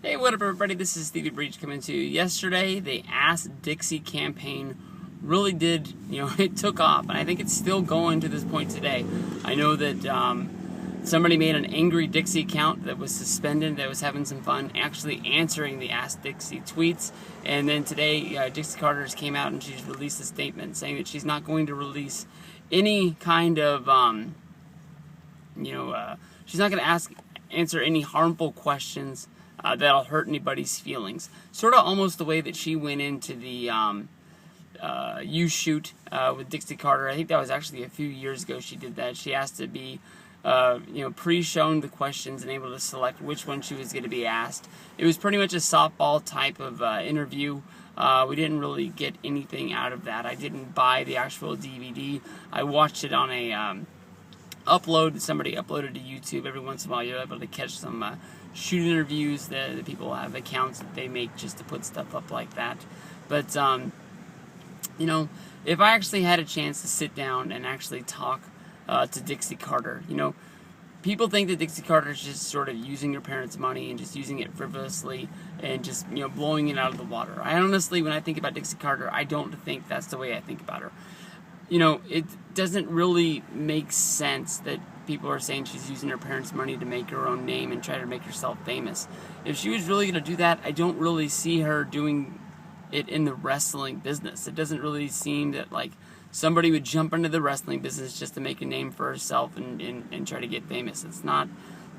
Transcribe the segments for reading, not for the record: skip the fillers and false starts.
Hey, what up, everybody? This is Stevie Breach coming to you. Yesterday, the AskDIXIE campaign really did, it took off, and I think it's still going to this point today. I know that somebody made an angry Dixie account that was suspended, that was having some fun actually answering the AskDIXIE tweets, and then today, Dixie Carter came out and she's released a statement saying that she's not going to release any kind of, she's not going to answer any harmful questions that'll hurt anybody's feelings. Sort of almost the way that she went into the You Shoot with Dixie Carter. I think that was actually a few years ago she did that. She asked to be pre-shown the questions and able to select which one she was going to be asked. It was pretty much a softball type of interview. We didn't really get anything out of that. I didn't buy the actual DVD. I watched it on a upload that somebody uploaded to YouTube. Every once in a while you're able to catch some shoot interviews that people have accounts that they make just to put stuff up like that. But if I actually had a chance to sit down and actually talk to Dixie Carter, people think that Dixie Carter is just sort of using her parents' money and just using it frivolously and just blowing it out of the water. I honestly, when I think about Dixie Carter, I don't think that's the way I think about her. It doesn't really make sense that people are saying she's using her parents' money to make her own name and try to make herself famous. If she was really going to do that, I don't really see her doing it in the wrestling business. It doesn't really seem that somebody would jump into the wrestling business just to make a name for herself and try to get famous. It's not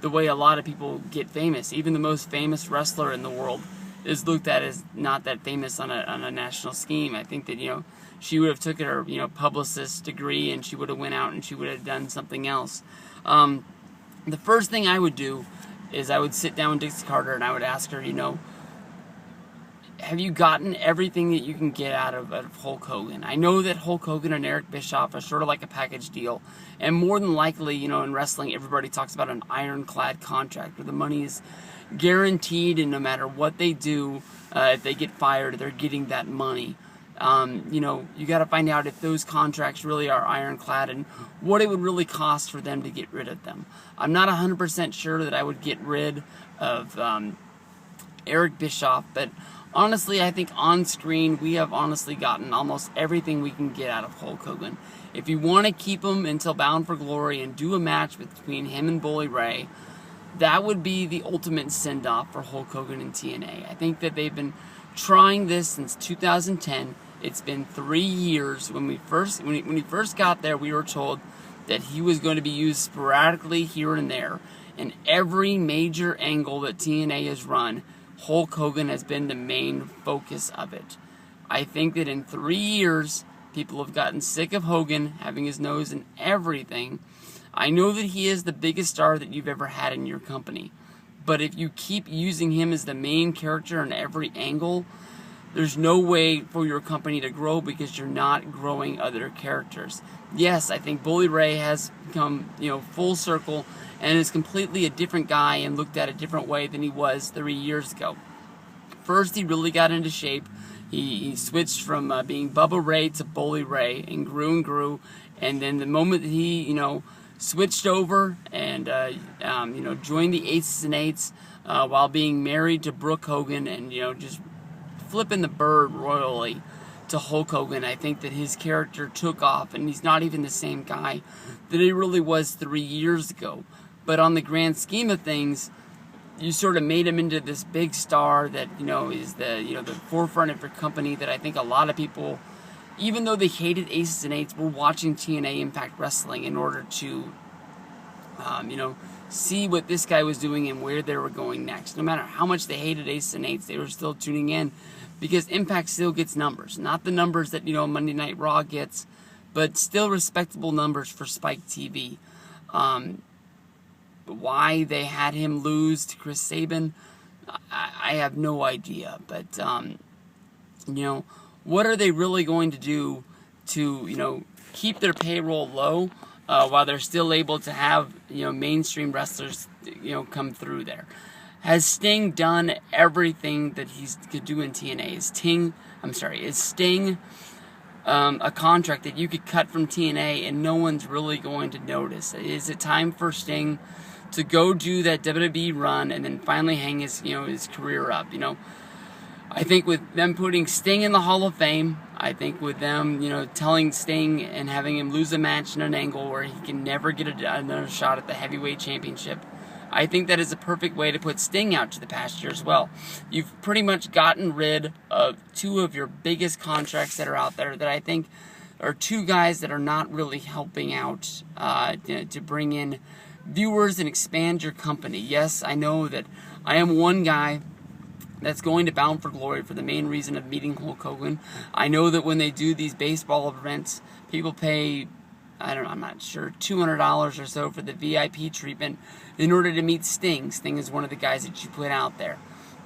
the way a lot of people get famous. Even the most famous wrestler in the world is looked at as not that famous on a national scheme. I think that she would have took her publicist degree and she would have went out and she would have done something else. The first thing I would do is I would sit down with Dixie Carter and I would ask her, have you gotten everything that you can get out of Hulk Hogan? I know that Hulk Hogan and Eric Bischoff are sort of like a package deal, and more than likely, in wrestling, everybody talks about an ironclad contract where the money is guaranteed, and no matter what they do, if they get fired, they're getting that money. You got to find out if those contracts really are ironclad and what it would really cost for them to get rid of them. I'm not 100% sure that I would get rid of Eric Bischoff, but honestly, I think on screen we have honestly gotten almost everything we can get out of Hulk Hogan. If you want to keep him until Bound for Glory and do a match between him and Bully Ray, that would be the ultimate send-off for Hulk Hogan and TNA. I think that they've been trying this since 2010. It's been 3 years. When he first got there, we were told that he was going to be used sporadically here and there. In every major angle that TNA has run, Hulk Hogan has been the main focus of it. I think that in 3 years, people have gotten sick of Hogan having his nose in everything. I know that he is the biggest star that you've ever had in your company. But if you keep using him as the main character in every angle, there's no way for your company to grow because you're not growing other characters. Yes, I think Bully Ray has come, full circle and is completely a different guy and looked at a different way than he was 3 years ago. First, he really got into shape. He switched from being Bubba Ray to Bully Ray and grew. And then the moment that he, switched over and, joined the Aces and Eights while being married to Brooke Hogan and, just flipping the bird royally to Hulk Hogan, I think that his character took off, and he's not even the same guy that he really was 3 years ago. But on the grand scheme of things, you sort of made him into this big star that, is the forefront of your company that I think a lot of people, even though they hated Aces and Eights, were watching TNA Impact Wrestling in order to, see what this guy was doing and where they were going next. No matter how much they hated Aces and Eights, they were still tuning in because Impact still gets numbers. Not the numbers that, Monday Night Raw gets, but still respectable numbers for Spike TV. Why they had him lose to Chris Sabin, I have no idea. But, what are they really going to do to, keep their payroll low while they're still able to have, mainstream wrestlers, come through there? Has Sting done everything that he could do in TNA? Is Sting a contract that you could cut from TNA and no one's really going to notice? Is it time for Sting to go do that WWE run and then finally hang his his career up. I think with them putting Sting in the Hall of Fame, I think with them, telling Sting and having him lose a match in an angle where he can never get another shot at the heavyweight championship, I think that is a perfect way to put Sting out to the pasture as well. You've pretty much gotten rid of two of your biggest contracts that are out there that I think are two guys that are not really helping out to bring in viewers and expand your company. Yes, I know that I am one guy that's going to Bound for Glory for the main reason of meeting Hulk Hogan. I know that when they do these baseball events, people pay, I'm not sure, $200 or so for the VIP treatment in order to meet Sting. Sting is one of the guys that you put out there.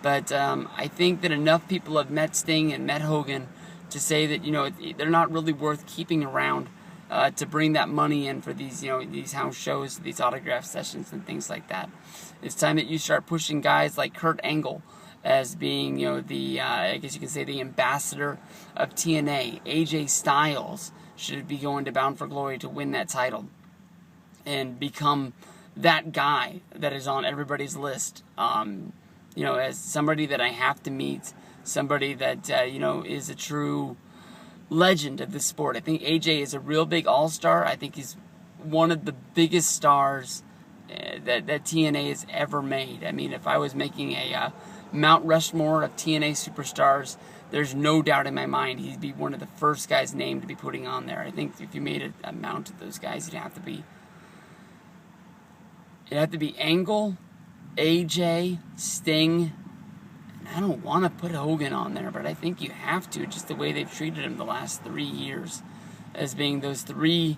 But I think that enough people have met Sting and met Hogan to say that, they're not really worth keeping around to bring that money in for these, these house shows, these autograph sessions and things like that. It's time that you start pushing guys like Kurt Angle as being, the, I guess you can say the ambassador of TNA. AJ Styles should be going to Bound for Glory to win that title and become that guy that is on everybody's list. As somebody that I have to meet, somebody that, is a true legend of the sport. I think AJ is a real big all-star. I think he's one of the biggest stars that TNA has ever made. I mean, if I was making a Mount Rushmore of TNA superstars, there's no doubt in my mind he'd be one of the first guys named to be putting on there. I think if you made a mount of those guys, it'd have to be Angle, AJ, Sting. I don't want to put Hogan on there, but I think you have to, just the way they've treated him the last 3 years, as being those three,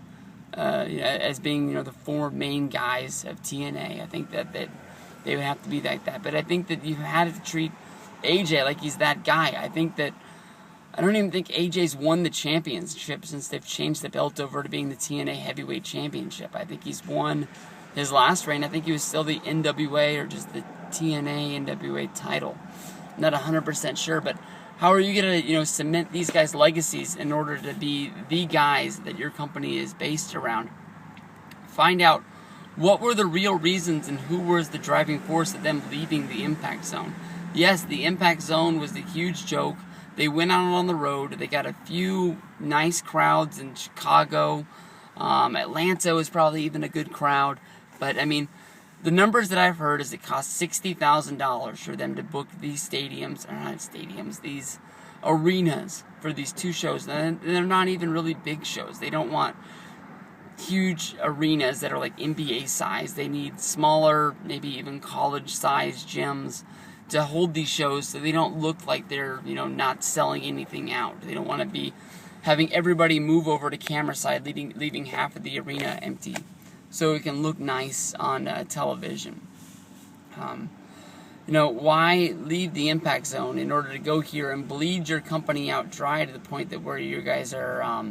as being the four main guys of TNA. I think that they would have to be like that. But I think that you had to treat AJ like he's that guy. I don't even think AJ's won the championship since they've changed the belt over to being the TNA Heavyweight Championship. I think he's won his last reign. I think he was still the NWA or just the TNA NWA title. I'm not 100% sure, but how are you going to, cement these guys' legacies in order to be the guys that your company is based around? Find out what were the real reasons and who was the driving force of them leaving the Impact Zone. Yes, the Impact Zone was the huge joke. They went out on the road. They got a few nice crowds in Chicago. Atlanta was probably even a good crowd. But, I mean, the numbers that I've heard is it costs $60,000 for them to book these these arenas for these two shows. And they're not even really big shows. They don't want huge arenas that are like NBA size. They need smaller, maybe even college-sized gyms to hold these shows so they don't look like they're, not selling anything out. They don't want to be having everybody move over to camera side, leaving half of the arena empty so it can look nice on television. Why leave the Impact Zone in order to go here and bleed your company out dry to the point that where you guys are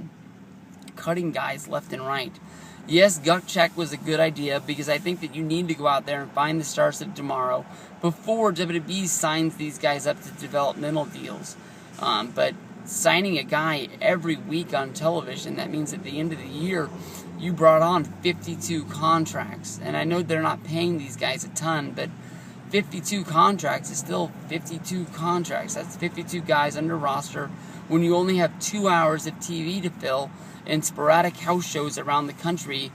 cutting guys left and right? Yes, gut check was a good idea because I think that you need to go out there and find the stars of tomorrow before WWE signs these guys up to developmental deals. But signing a guy every week on television, that means at the end of the year, you brought on 52 contracts. And I know they're not paying these guys a ton, but 52 contracts is still 52 contracts. That's 52 guys under roster when you only have 2 hours of TV to fill and sporadic house shows around the country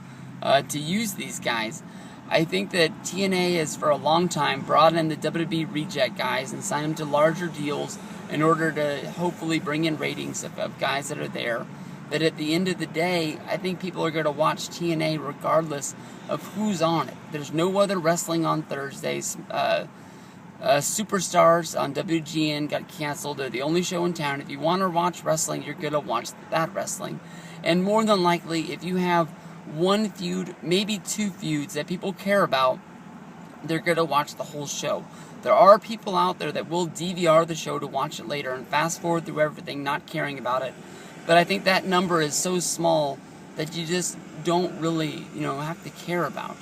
to use these guys. I think that TNA has for a long time brought in the WWE reject guys and signed them to larger deals in order to hopefully bring in ratings of guys that are there. But at the end of the day, I think people are going to watch TNA regardless of who's on it. There's no other wrestling on Thursdays. Superstars on WGN got canceled. They're the only show in town. If you want to watch wrestling, you're going to watch that wrestling. And more than likely, if you have one feud, maybe two feuds that people care about, they're going to watch the whole show. There are people out there that will DVR the show to watch it later and fast forward through everything, not caring about it. But I think that number is so small that you just don't really, have to care about.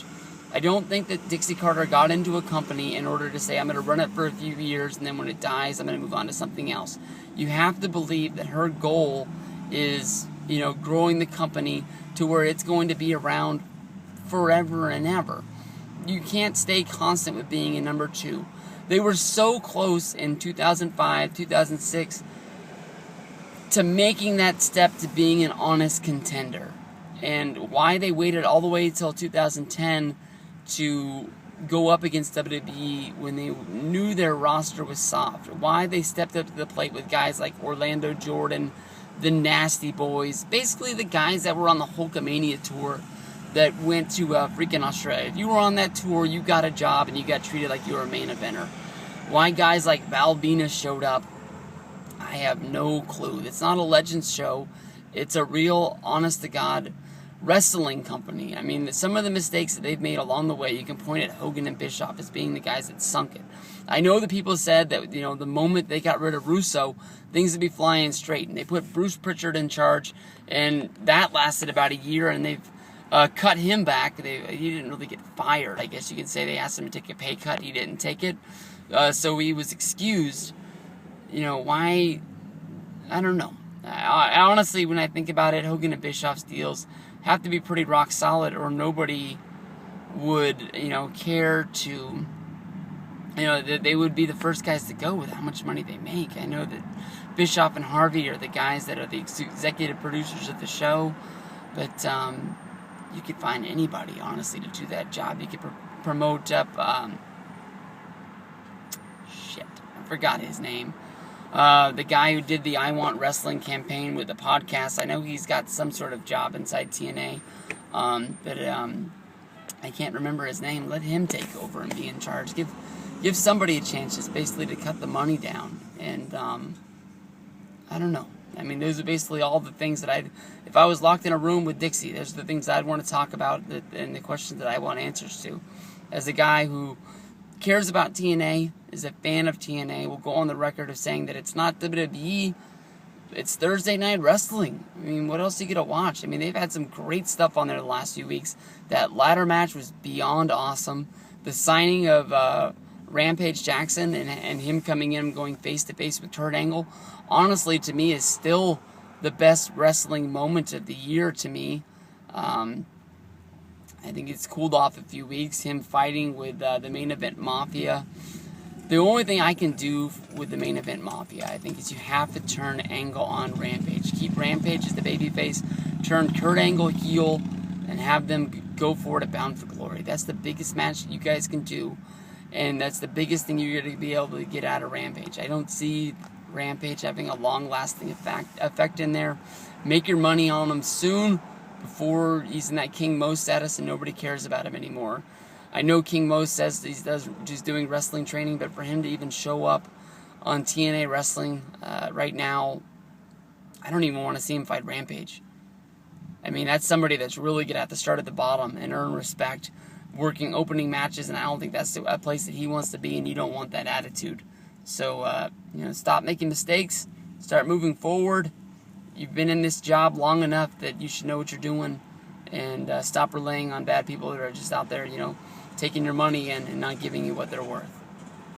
I don't think that Dixie Carter got into a company in order to say, I'm going to run it for a few years, and then when it dies, I'm going to move on to something else. You have to believe that her goal is, growing the company to where it's going to be around forever and ever. you can't stay constant with being a number 2. They were so close in 2005, 2006 to making that step to being an honest contender. And why they waited all the way till 2010 to go up against WWE when they knew their roster was soft. Why they stepped up to the plate with guys like Orlando Jordan, the Nasty Boys, basically the guys that were on the Hulkamania tour that went to freaking Australia. If you were on that tour, you got a job and you got treated like you were a main eventer. Why guys like Val Venus showed up, I have no clue. It's not a Legends show. It's a real, honest-to-God wrestling company. I mean, some of the mistakes that they've made along the way, you can point at Hogan and Bischoff as being the guys that sunk it. I know the people said that, the moment they got rid of Russo, things would be flying straight, and they put Bruce Pritchard in charge, and that lasted about a year, and they've cut him back. He didn't really get fired, I guess you could say. They asked him to take a pay cut. He didn't take it, so he was excused. Why? I don't know. I honestly, when I think about it, Hogan and Bischoff's deals have to be pretty rock solid, or nobody would, care to, that they would be the first guys to go with how much money they make. I know that Bischoff and Harvey are the guys that are the executive producers of the show, but you could find anybody, honestly, to do that job. You could promote up, I forgot his name. The guy who did the I Want Wrestling campaign with the podcast, I know he's got some sort of job inside TNA, but I can't remember his name. Let him take over and be in charge. Give somebody a chance, just basically to cut the money down. And I don't know. I mean, those are basically all the things that if I was locked in a room with Dixie, those are the things I'd want to talk about and the questions that I want answers to. As a guy who cares about TNA, is a fan of TNA, will go on the record of saying that it's not WWE, it's Thursday Night Wrestling. I mean, what else are you going to watch? I mean, they've had some great stuff on there the last few weeks. That ladder match was beyond awesome. The signing of Rampage Jackson and him coming in and going face-to-face with Kurt Angle, honestly, to me, is still the best wrestling moment of the year to me. I think it's cooled off a few weeks, him fighting with the Main Event Mafia. The only thing I can do with the Main Event Mafia, I think, is you have to turn Angle on Rampage. Keep Rampage as the babyface, turn Kurt Angle heel, and have them go for it at Bound for Glory. That's the biggest match that you guys can do, and that's the biggest thing you're going to be able to get out of Rampage. I don't see Rampage having a long-lasting effect in there. Make your money on him soon, before he's in that King Mo status and nobody cares about him anymore. I know King Mo says that he's doing wrestling training, but for him to even show up on TNA Wrestling right now, I don't even want to see him fight Rampage. I mean, that's somebody that's really going to have to start at the bottom and earn respect, working opening matches, and I don't think that's a place that he wants to be, and you don't want that attitude. So, stop making mistakes, start moving forward. You've been in this job long enough that you should know what you're doing, and stop relying on bad people that are just out there, taking your money and not giving you what they're worth.